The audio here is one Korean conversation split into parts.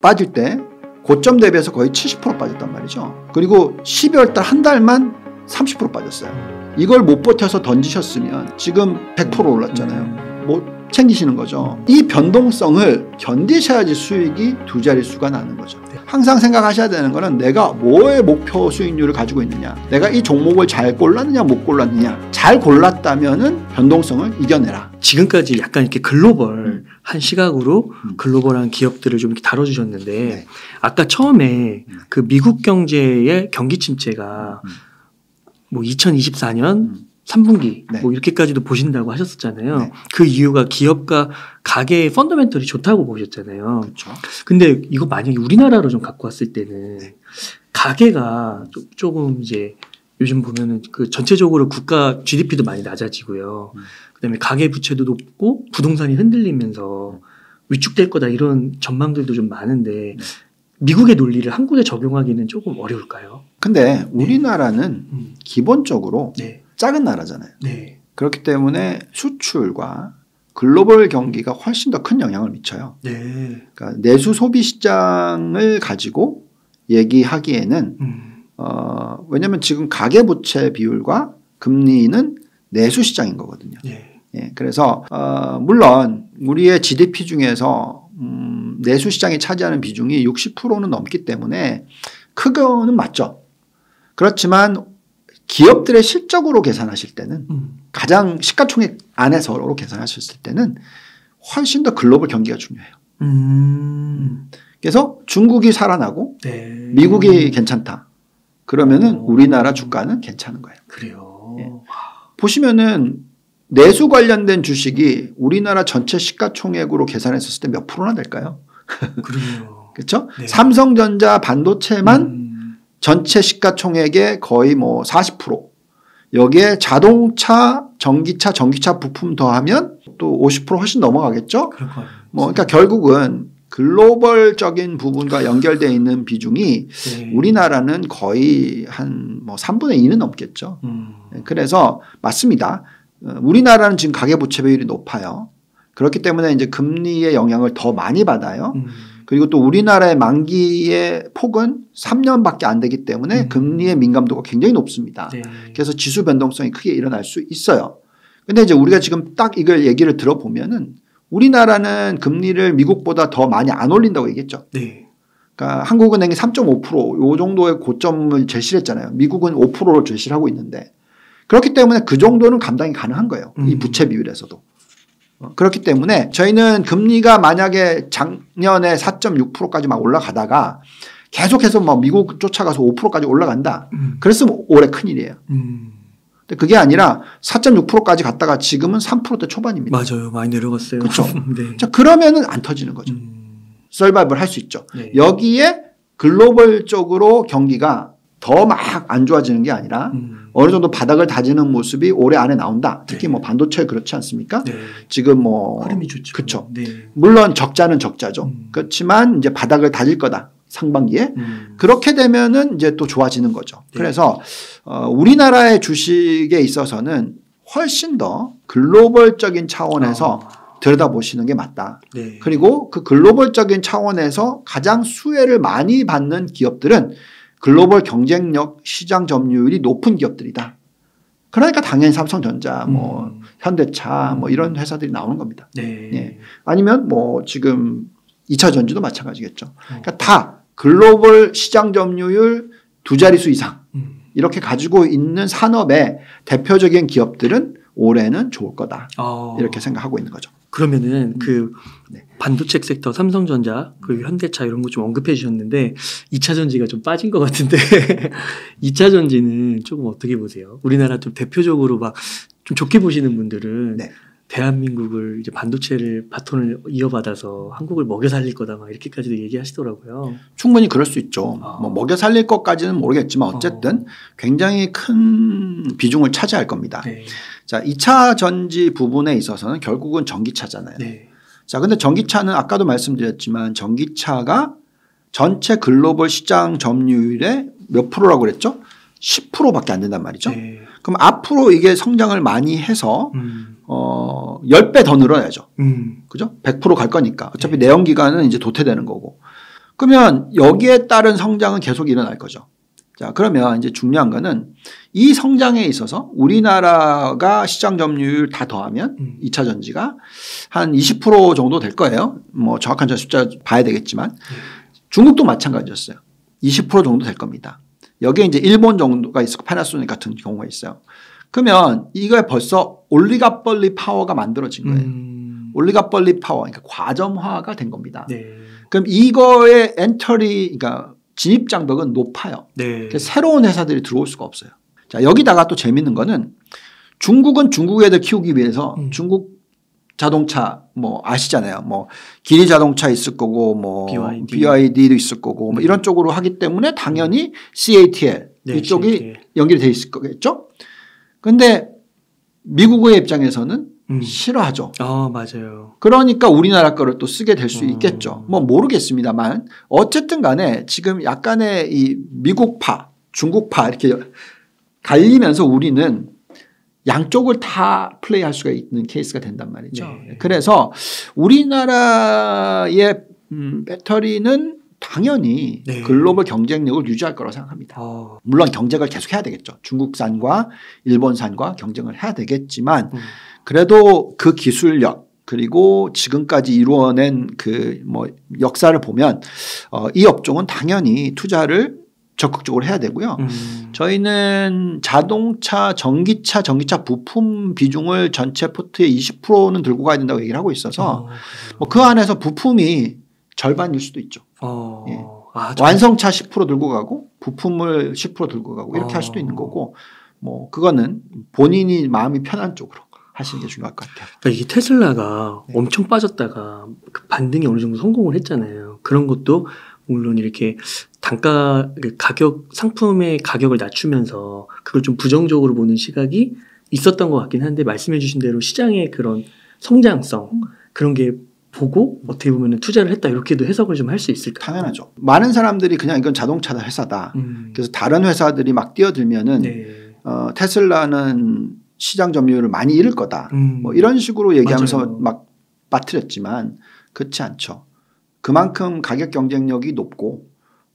빠질 때 고점 대비해서 거의 70% 빠졌단 말이죠. 그리고 12월 달 한 달만 30% 빠졌어요. 이걸 못 버텨서 던지셨으면 지금 100% 올랐잖아요. 못 챙기시는 거죠. 이 변동성을 견디셔야지 수익이 두 자릿수가 나는 거죠. 항상 생각하셔야 되는 거는 내가 뭐의 목표 수익률을 가지고 있느냐, 내가 이 종목을 잘 골랐느냐 못 골랐느냐. 잘 골랐다면은 변동성을 이겨내라. 지금까지 약간 이렇게 글로벌한 시각으로 글로벌한 기업들을 좀 이렇게 다뤄주셨는데 네. 아까 처음에 그 미국 경제의 경기 침체가 뭐 2024년 3분기 네. 뭐 이렇게까지도 보신다고 하셨었잖아요. 네. 그 이유가 기업과 가계의 펀더멘털이 좋다고 보셨잖아요. 그렇죠. 근데 이거 만약에 우리나라로 좀 갖고 왔을 때는 가계가 조금 이제 요즘 보면은 그 전체적으로 국가 GDP도 많이 낮아지고요. 그다음에 가계 부채도 높고 부동산이 흔들리면서 위축될 거다 이런 전망들도 좀 많은데 미국의 논리를 한국에 적용하기는 조금 어려울까요? 근데 우리나라는 기본적으로 네. 작은 나라잖아요. 네. 그렇기 때문에 수출과 글로벌 경기가 훨씬 더 큰 영향을 미쳐요. 네. 그러니까 내수 소비 시장을 가지고 얘기하기에는 왜냐하면 지금 가계부채 비율과 금리는 내수 시장인 거거든요. 네. 예, 그래서 물론 우리의 GDP 중에서 내수 시장이 차지하는 비중이 60%는 넘기 때문에 크거는 맞죠. 그렇지만 기업들의 실적으로 계산하실 때는 가장 시가총액 안에서로 계산하셨을 때는 훨씬 더 글로벌 경기가 중요해요. 그래서 중국이 살아나고 네. 미국이 괜찮다. 그러면은 우리나라 주가는 괜찮은 거예요. 그래요. 예. 보시면은 내수 관련된 주식이 우리나라 전체 시가총액으로 계산했을 때 몇 프로나 될까요? 그래요. 그렇죠? 네. 삼성전자 반도체만 전체 시가총액의 거의 뭐 40%. 여기에 자동차, 전기차 부품 더하면 또 50% 훨씬 넘어가겠죠? 그럴 것 같아요. 그러니까 결국은 글로벌적인 부분과 연결되어 있는 비중이 네. 우리나라는 거의 한 뭐 3분의 2는 넘겠죠. 그래서 맞습니다. 우리나라는 지금 가계부채 비율이 높아요. 그렇기 때문에 이제 금리의 영향을 더 많이 받아요. 그리고 또 우리나라의 만기의 폭은 3년밖에 안 되기 때문에 금리의 민감도가 굉장히 높습니다. 네. 그래서 지수 변동성이 크게 일어날 수 있어요. 근데 이제 우리가 지금 딱 이걸 얘기를 들어보면은 우리나라는 금리를 미국보다 더 많이 안 올린다고 얘기했죠. 네. 그러니까 한국은행이 3.5% 요 정도의 고점을 제시를 했잖아요. 미국은 5%를 제시를 하고 있는데 그렇기 때문에 그 정도는 감당이 가능한 거예요. 이 부채 비율에서도. 그렇기 때문에 저희는 금리가 만약에 작년에 4.6%까지 막 올라가다가 계속해서 막 미국 쫓아가서 5%까지 올라간다. 그랬으면 올해 큰일이에요. 근데 그게 아니라 4.6%까지 갔다가 지금은 3%대 초반입니다. 맞아요. 많이 내려갔어요. 그렇죠. 네. 자, 그러면은 안 터지는 거죠. 서바이벌 할 수 있죠. 네. 여기에 글로벌적으로 경기가 더 막 안 좋아지는 게 아니라 어느 정도 바닥을 다지는 모습이 올해 안에 나온다. 특히 네. 뭐 반도체 그렇지 않습니까? 네. 지금 뭐 흐름이 좋죠. 그렇죠. 네. 물론 적자는 적자죠. 그렇지만 이제 바닥을 다질 거다. 상반기에 그렇게 되면은 이제 또 좋아지는 거죠. 네. 그래서 우리나라의 주식에 있어서는 훨씬 더 글로벌적인 차원에서 들여다보시는 게 맞다. 네. 그리고 그 글로벌적인 차원에서 가장 수혜를 많이 받는 기업들은 글로벌 경쟁력 시장 점유율이 높은 기업들이다. 그러니까 당연히 삼성전자, 뭐 현대차, 뭐 이런 회사들이 나오는 겁니다. 네. 예. 아니면 뭐 지금 2차 전지도 마찬가지겠죠. 그러니까 다 글로벌 시장 점유율 두 자릿수 이상 이렇게 가지고 있는 산업의 대표적인 기업들은 올해는 좋을 거다. 이렇게 생각하고 있는 거죠. 그러면은 그 네. 반도체 섹터 삼성전자 그리고 현대차 이런 거 좀 언급해 주셨는데 2차 전지가 좀 빠진 것 같은데 2차 전지는 조금 어떻게 보세요? 우리나라 좀 대표적으로 막 좀 좋게 보시는 분들은 네. 대한민국을 이제 반도체를 바톤을 이어받아서 한국을 먹여 살릴 거다 막 이렇게까지도 얘기하시더라고요. 충분히 그럴 수 있죠. 뭐 먹여 살릴 것까지는 모르겠지만 어쨌든 굉장히 큰 비중을 차지할 겁니다. 네. 자, 2차 전지 부분에 있어서는 결국은 전기차잖아요. 네. 자, 근데 전기차는 아까도 말씀드렸지만 전기차가 전체 글로벌 시장 점유율의 몇 프로라고 그랬죠? 10%밖에 안 된단 말이죠. 네. 그럼 앞으로 이게 성장을 많이 해서 10배 더 늘어야죠. 그죠? 100% 갈 거니까. 어차피 내연기관은 이제 도태되는 거고. 그러면 여기에 따른 성장은 계속 일어날 거죠. 자, 그러면 이제 중요한 거는 이 성장에 있어서 우리나라가 시장 점유율 다 더하면 2차 전지가 한 20% 정도 될 거예요. 뭐 정확한 숫자 봐야 되겠지만 중국도 마찬가지였어요. 20% 정도 될 겁니다. 여기에 이제 일본 정도가 있고 파나소닉 같은 경우가 있어요. 그러면 이거에 벌써 올리가폴리 파워가 만들어진 거예요. 올리가폴리 파워, 그러니까 과점화가 된 겁니다. 네. 그럼 이거의 엔터리, 그러니까 진입 장벽은 높아요. 네. 새로운 회사들이 들어올 수가 없어요. 자, 여기다가 또 재밌는 거는 중국은 중국 애들 키우기 위해서 중국 자동차 뭐 아시잖아요. 뭐 기리 자동차 있을 거고 뭐 BYD도 있을 거고 뭐 이런 쪽으로 하기 때문에 당연히 CATL 이쪽이 CATL. 연결돼 있을 거겠죠. 그런데 미국의 입장에서는 싫어하죠. 맞아요. 그러니까 우리나라 거를 또 쓰게 될 수 있겠죠. 뭐 모르겠습니다만 어쨌든 간에 지금 약간의 이 미국파, 중국파 이렇게 갈리면서 우리는 양쪽을 다 플레이할 수가 있는 케이스가 된단 말이죠. 네. 그래서 우리나라의 배터리는 당연히 네. 글로벌 경쟁력을 유지할 거라고 생각합니다. 물론 경쟁을 계속 해야 되겠죠. 중국산과 일본산과 경쟁을 해야 되겠지만 그래도 그 기술력 그리고 지금까지 이루어낸 그 뭐 역사를 보면 이 업종은 당연히 투자를 적극적으로 해야 되고요. 저희는 자동차, 전기차 부품 비중을 전체 포트의 20%는 들고 가야 된다고 얘기를 하고 있어서 뭐 그 안에서 부품이 절반일 수도 있죠. 예. 완성차 10% 들고 가고 부품을 10% 들고 가고 이렇게 할 수도 있는 거고 뭐 그거는 본인이 마음이 편한 쪽으로 하시는 게 중요할 것 같아요. 그러니까 이 테슬라가 네. 엄청 빠졌다가 그 반등이 어느 정도 성공을 했잖아요. 그런 것도 물론 이렇게 단가 가격 상품의 가격을 낮추면서 그걸 좀 부정적으로 보는 시각이 있었던 것 같긴 한데 말씀해 주신 대로 시장의 그런 성장성 그런 게 보고 어떻게 보면 투자를 했다 이렇게도 해석을 좀 할 수 있을까요? 당연하죠. 많은 사람들이 그냥 이건 자동차 회사다. 그래서 다른 회사들이 막 뛰어들면은 네. 테슬라는 시장 점유율을 많이 잃을 거다. 뭐 이런 식으로 얘기하면서 맞아요. 막 빠뜨렸지만 그렇지 않죠. 그만큼 가격 경쟁력이 높고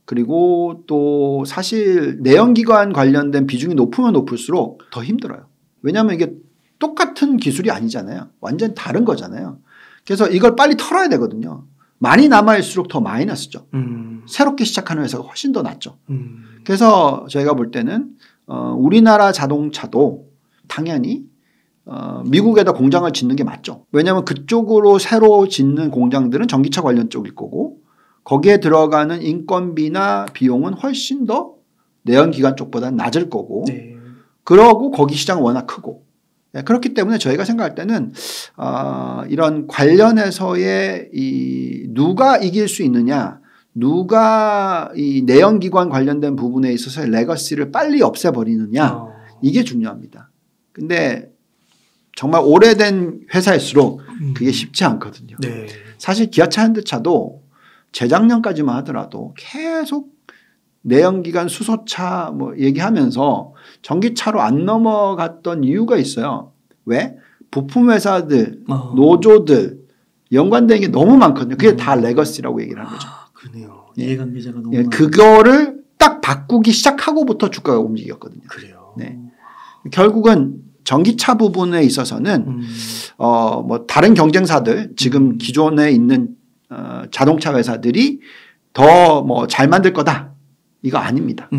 그리고 또 사실 내연기관 관련된 비중이 높으면 높을수록 더 힘들어요. 왜냐하면 이게 똑같은 기술이 아니잖아요. 완전 다른 거잖아요. 그래서 이걸 빨리 털어야 되거든요. 많이 남아있을수록 더 마이너스죠. 새롭게 시작하는 회사가 훨씬 더 낫죠. 그래서 저희가 볼 때는 우리나라 자동차도 당연히 미국에다 공장을 짓는 게 맞죠. 왜냐하면 그쪽으로 새로 짓는 공장들은 전기차 관련 쪽일 거고 거기에 들어가는 인건비나 비용은 훨씬 더 내연기관 쪽보다는 낮을 거고 네. 그러고 거기 시장은 워낙 크고 네, 그렇기 때문에 저희가 생각할 때는 이런 관련해서의 이 누가 이길 수 있느냐 누가 이 내연기관 관련된 부분에 있어서의 레거시를 빨리 없애버리느냐 이게 중요합니다. 근데 정말 오래된 회사일수록 그게 쉽지 않거든요. 네. 사실 기아차 현대차도 재작년까지만 하더라도 계속 내연기관 수소차 뭐 얘기하면서 전기차로 안 넘어갔던 이유가 있어요. 왜? 부품 회사들, 노조들 연관된 게 너무 많거든요. 그게 다 레거시라고 얘기를 하는 거죠. 그러네요. 이해관계자가 너무 예, 그거를 딱 바꾸기 시작하고부터 주가가 움직였거든요. 그래요. 네. 결국은 전기차 부분에 있어서는 뭐 다른 경쟁사들 지금 기존에 있는 자동차 회사들이 더 뭐 잘 만들 거다 이거 아닙니다.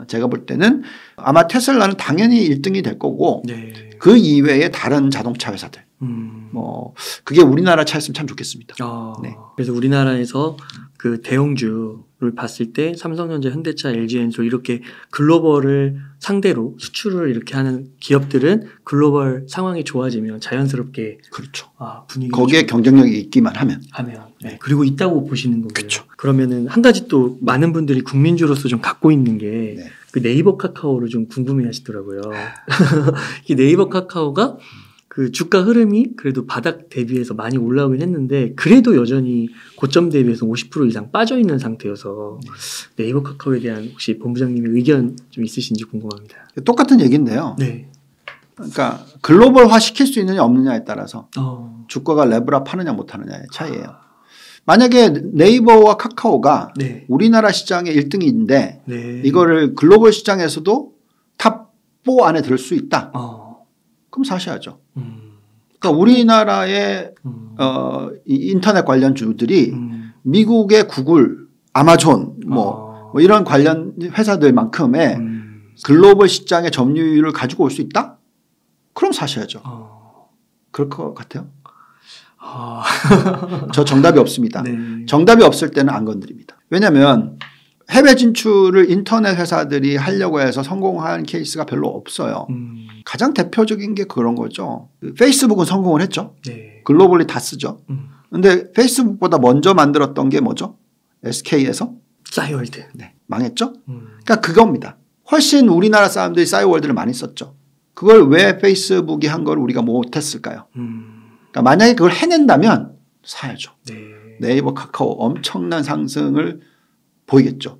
제가 볼 때는 아마 테슬라는 당연히 1등이 될 거고 네. 그 이외에 다른 자동차 회사들 뭐 그게 우리나라 차였으면 참 좋겠습니다. 네. 그래서 우리나라에서 그 대형주를 봤을 때 삼성전자, 현대차, LG엔솔 이렇게 글로벌을 상대로 수출을 이렇게 하는 기업들은 글로벌 상황이 좋아지면 자연스럽게 그렇죠. 분위기 거기에 경쟁력이 있기만 하면 네. 그리고 있다고 보시는 거고요. 그렇죠. 그러면은 한 가지 또 많은 분들이 국민주로서 좀 갖고 있는 게 네. 그 네이버 카카오를 좀 궁금해하시더라고요. 이 네이버 카카오가 그 주가 흐름이 그래도 바닥 대비해서 많이 올라오긴 했는데 그래도 여전히 고점 대비해서 50% 이상 빠져 있는 상태여서 네이버 카카오에 대한 혹시 본부장님의 의견 좀 있으신지 궁금합니다. 똑같은 얘기인데요. 네. 그러니까 글로벌화 시킬 수 있느냐 없느냐에 따라서 주가가 레벨업 하느냐 못하느냐의 차이예요. 만약에 네이버와 카카오가 네. 우리나라 시장의 1등인데 네. 이거를 글로벌 시장에서도 탑 4 안에 들 수 있다. 그럼 사셔야죠. 그러니까 우리나라의 이 인터넷 관련 주들이 미국의 구글, 아마존 뭐 이런 관련 회사들만큼의 글로벌 시장의 점유율을 가지고 올 수 있다? 그럼 사셔야죠. 그럴 것 같아요. 저 정답이 없습니다. 네. 정답이 없을 때는 안 건드립니다. 왜냐하면 해외 진출을 인터넷 회사들이 하려고 해서 성공한 케이스가 별로 없어요. 가장 대표적인 게 그런 거죠. 페이스북은 성공을 했죠. 네. 글로벌리 다 쓰죠. 그런데 페이스북보다 먼저 만들었던 게 뭐죠? SK에서? 싸이월드. 네. 망했죠. 그러니까 그겁니다. 훨씬 우리나라 사람들이 싸이월드를 많이 썼죠. 그걸 왜 페이스북이 한 걸 우리가 못했을까요? 그러니까 만약에 그걸 해낸다면 사야죠. 네. 네이버, 카카오 엄청난 상승을 보이겠죠.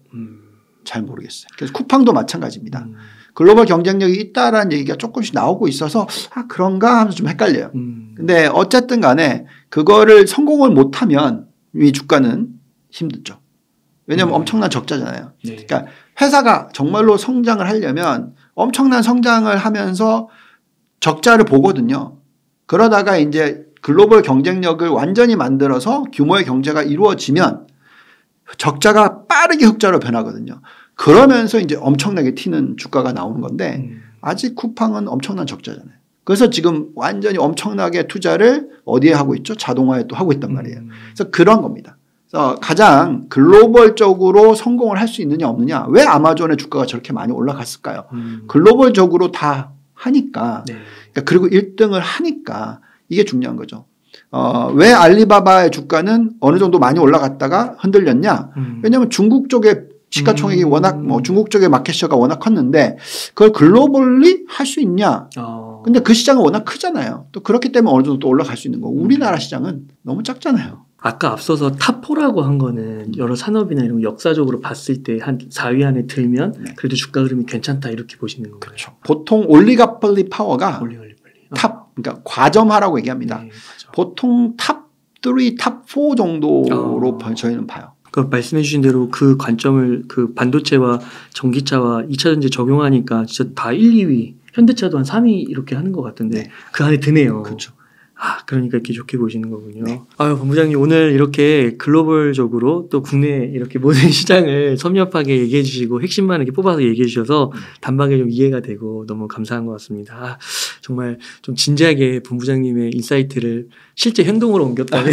잘 모르겠어요. 그래서 쿠팡도 마찬가지입니다. 글로벌 경쟁력이 있다라는 얘기가 조금씩 나오고 있어서 아 그런가 하면서 좀 헷갈려요. 근데 어쨌든 간에 그거를 성공을 못하면 이 주가는 힘들죠. 왜냐하면 엄청난 적자잖아요. 네. 그러니까 회사가 정말로 성장을 하려면 엄청난 성장을 하면서 적자를 보거든요. 그러다가 이제 글로벌 경쟁력을 완전히 만들어서 규모의 경제가 이루어지면 적자가 빠르게 흑자로 변하거든요. 그러면서 이제 엄청나게 튀는 주가가 나오는 건데 아직 쿠팡은 엄청난 적자잖아요. 그래서 지금 완전히 엄청나게 투자를 어디에 하고 있죠? 자동화에 또 하고 있단 말이에요. 그래서 그런 겁니다. 그래서 가장 글로벌적으로 성공을 할 수 있느냐 없느냐. 왜 아마존의 주가가 저렇게 많이 올라갔을까요? 글로벌적으로 다 하니까. 네. 그러니까 그리고 1등을 하니까 이게 중요한 거죠. 왜 알리바바의 주가는 어느 정도 많이 올라갔다가 흔들렸냐? 왜냐하면 중국 쪽에 시가총액이 워낙 뭐 중국 쪽의 마켓셔가 워낙 컸는데 그걸 글로벌리 할 수 있냐? 근데 그 시장은 워낙 크잖아요. 또 그렇기 때문에 어느 정도 또 올라갈 수 있는 거고 우리나라 시장은 너무 작잖아요. 아까 앞서서 탑4라고 한 거는 여러 산업이나 이런 거 역사적으로 봤을 때 한 4위 안에 들면 네. 그래도 주가 흐름이 괜찮다 이렇게 보시는 건가요? 그렇죠. 보통 올리가폴리 파워가 빨리. 탑, 그러니까 과점화라고 얘기합니다. 네, 맞아. 보통 탑 3, 탑 4 정도로 저희는 봐요. 그 말씀해 주신 대로 그 관점을 그 반도체와 전기차와 2차 전지 적용하니까 진짜 다 1, 2위, 현대차도 한 3위 이렇게 하는 것 같은데 네. 그 안에 드네요. 그렇죠. 아, 그러니까 이렇게 좋게 보시는 거군요. 네. 아유, 본부장님 오늘 이렇게 글로벌적으로 또 국내 이렇게 모든 시장을 섭렵하게 얘기해 주시고 핵심만 이렇게 뽑아서 얘기해 주셔서 단박에 좀 이해가 되고 너무 감사한 것 같습니다. 아, 정말 좀 진지하게 본부장님의 인사이트를 실제 행동으로 옮겼다면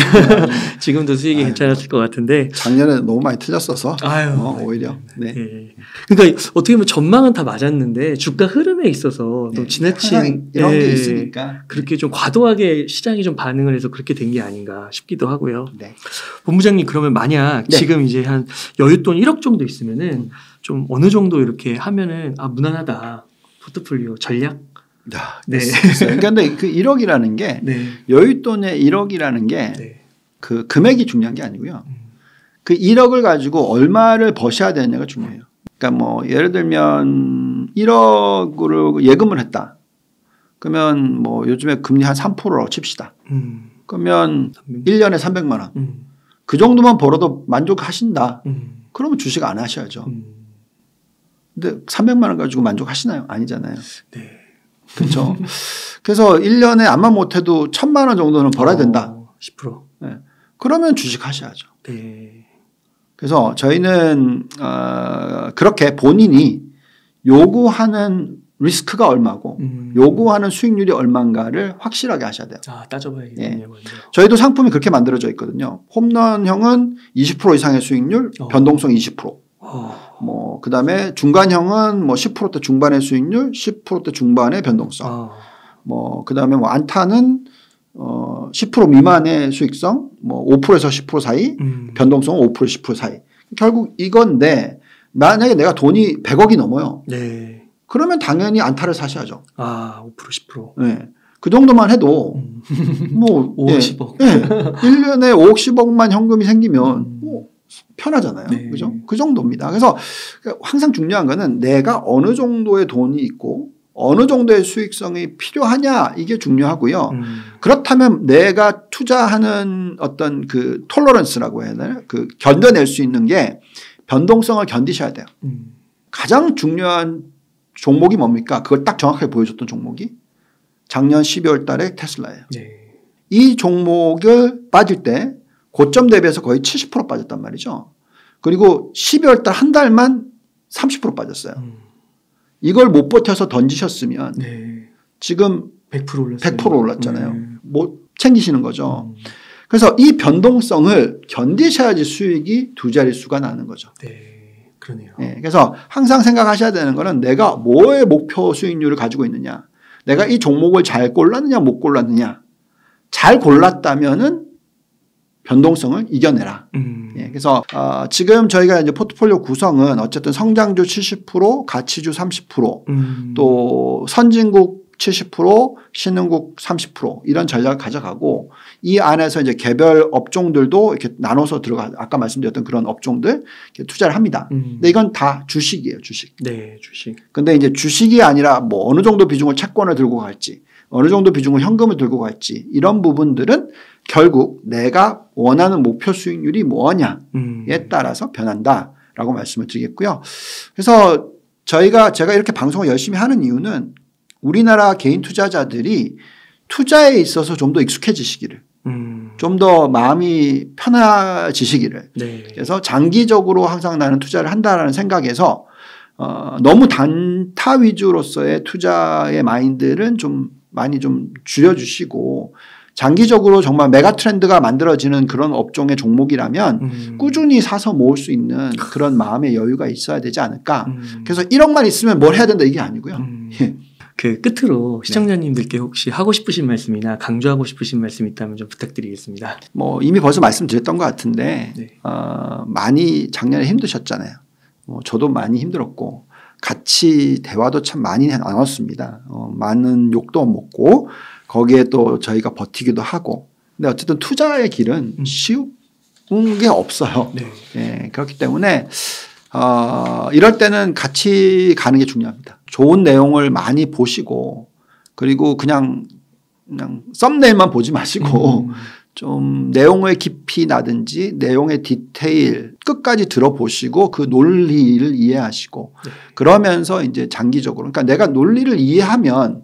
지금도 수익이 괜찮았을 것 같은데 작년에 너무 많이 틀렸어서 아유, 오히려. 네. 네. 그러니까 어떻게 보면 전망은 다 맞았는데 주가 흐름에 있어서 또 지나친 이런 게 있으니까 그렇게 좀 과도하게 시장이 좀 반응을 해서 그렇게 된 게 아닌가 싶기도 하고요. 네. 본부장님 그러면 만약 네. 지금 이제 한 여윳돈 1억 정도 있으면은 좀 어느 정도 이렇게 하면은 아 무난하다 포트폴리오 전략? 네. 그런데 그 1억이라는 게 네. 여윳돈의 1억이라는 게 그 금액이 중요한 게 아니고요. 그 1억을 가지고 얼마를 버셔야 되느냐가 중요해요. 그러니까 뭐 예를 들면 1억으로 예금을 했다. 그러면 뭐 요즘에 금리 한 3%라고 칩시다. 그러면 1년에 300만 원. 그 정도만 벌어도 만족하신다. 그러면 주식 안 하셔야죠. 근데 300만 원 가지고 만족하시나요? 아니잖아요. 네. 그렇죠. 그래서 1년에 암만 못해도 1,000만 원 정도는 벌어야 된다. 10%. 네. 그러면 주식 하셔야죠. 네. 그래서 저희는 그렇게 본인이 요구하는 리스크가 얼마고 요구하는 수익률이 얼마인가를 확실하게 하셔야 돼요. 아, 따져봐야겠네요. 네. 저희도 상품이 그렇게 만들어져 있거든요. 홈런형은 20% 이상의 수익률, 변동성 20%. 뭐 그다음에 중간형은 뭐 10%대 중반의 수익률, 10%대 중반의 변동성. 뭐 그다음에 뭐 안타는 10% 미만의 수익성, 뭐 5%에서 10% 사이, 변동성은 5% 10% 사이. 결국 이건데 만약에 내가 돈이 100억이 넘어요. 네. 그러면 당연히 안타를 사셔야죠. 아, 5% 10%. 네. 그 정도만 해도 뭐 5억 10억. 네. 1년에 5억 10억만 현금이 생기면 뭐 편하잖아요. 네. 그죠? 그 정도입니다. 그래서 항상 중요한 거는 내가 어느 정도의 돈이 있고 어느 정도의 수익성이 필요하냐 이게 중요하고요. 그렇다면 내가 투자하는 어떤 그 톨러런스라고 해야 되나? 그 견뎌낼 수 있는 게 변동성을 견디셔야 돼요. 가장 중요한 종목이 뭡니까? 그걸 딱 정확하게 보여줬던 종목이 작년 12월 달에 테슬라예요. 네. 이 종목을 빠질 때 고점 대비해서 거의 70% 빠졌단 말이죠. 그리고 12월 달 한 달만 30% 빠졌어요. 이걸 못 버텨서 던지셨으면 네. 지금 100% 올랐어요. 100% 올랐잖아요. 못 챙기시는 거죠. 그래서 이 변동성을 견디셔야지 수익이 두 자릿수가 나는 거죠. 네, 그러네요. 네, 그래서 항상 생각하셔야 되는 거는 내가 뭐의 목표 수익률을 가지고 있느냐. 내가 이 종목을 잘 골랐느냐 못 골랐느냐. 잘 골랐다면은 변동성을 이겨내라. 예, 그래서 지금 저희가 이제 포트폴리오 구성은 어쨌든 성장주 70%, 가치주 30%, 또 선진국 70%, 신흥국 30% 이런 전략을 가져가고 이 안에서 이제 개별 업종들도 이렇게 나눠서 들어가 아까 말씀드렸던 그런 업종들 투자를 합니다. 근데 이건 다 주식이에요, 주식. 네, 주식. 근데 이제 주식이 아니라 뭐 어느 정도 비중을 채권을 들고 갈지, 어느 정도 비중을 현금을 들고 갈지 이런 부분들은 결국 내가 원하는 목표 수익률이 뭐냐에 따라서 변한다라고 말씀을 드리겠고요. 그래서 제가 이렇게 방송을 열심히 하는 이유는 우리나라 개인 투자자들이 투자에 있어서 좀 더 익숙해지시기를, 좀 더 마음이 편해지시기를. 네. 그래서 장기적으로 항상 나는 투자를 한다라는 생각에서 너무 단타 위주로서의 투자의 마인드는 좀 많이 좀 줄여주시고 장기적으로 정말 메가 트렌드가 만들어지는 그런 업종의 종목이라면 꾸준히 사서 모을 수 있는 그런 마음의 여유가 있어야 되지 않을까. 그래서 1억만 있으면 뭘 해야 된다 이게 아니고요. 예. 그 끝으로 시청자님들께 혹시 하고 싶으신 말씀이나 강조하고 싶으신 말씀 있다면 좀 부탁드리겠습니다. 뭐 이미 벌써 말씀드렸던 것 같은데 네. 많이 작년에 힘드셨잖아요. 저도 많이 힘들었고 같이 대화도 참 많이 나눴습니다. 많은 욕도 먹고 거기에 또 저희가 버티기도 하고. 근데 어쨌든 투자의 길은 쉬운 게 없어요. 네. 예, 그렇기 때문에 이럴 때는 같이 가는 게 중요합니다. 좋은 내용을 많이 보시고 그리고 그냥 썸네일만 보지 마시고 좀 내용의 깊이 나든지 내용의 디테일 끝까지 들어보시고 그 논리를 이해하시고 네. 그러면서 이제 장기적으로 그러니까 내가 논리를 이해하면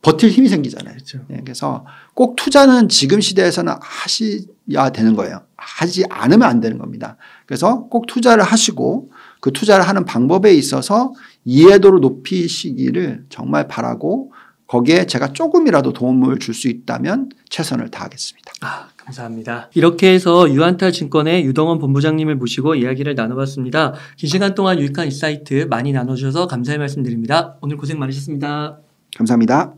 버틸 힘이 생기잖아요. 그렇죠. 네, 그래서 꼭 투자는 지금 시대에서는 하셔야 되는 거예요. 하지 않으면 안 되는 겁니다. 그래서 꼭 투자를 하시고 그 투자를 하는 방법에 있어서 이해도를 높이시기를 정말 바라고 거기에 제가 조금이라도 도움을 줄 수 있다면 최선을 다하겠습니다. 감사합니다. 이렇게 해서 유한타증권의 유동원 본부장님을 모시고 이야기를 나눠봤습니다. 긴 시간 동안 유익한 인사이트 많이 나눠주셔서 감사의 말씀드립니다. 오늘 고생 많으셨습니다. 감사합니다.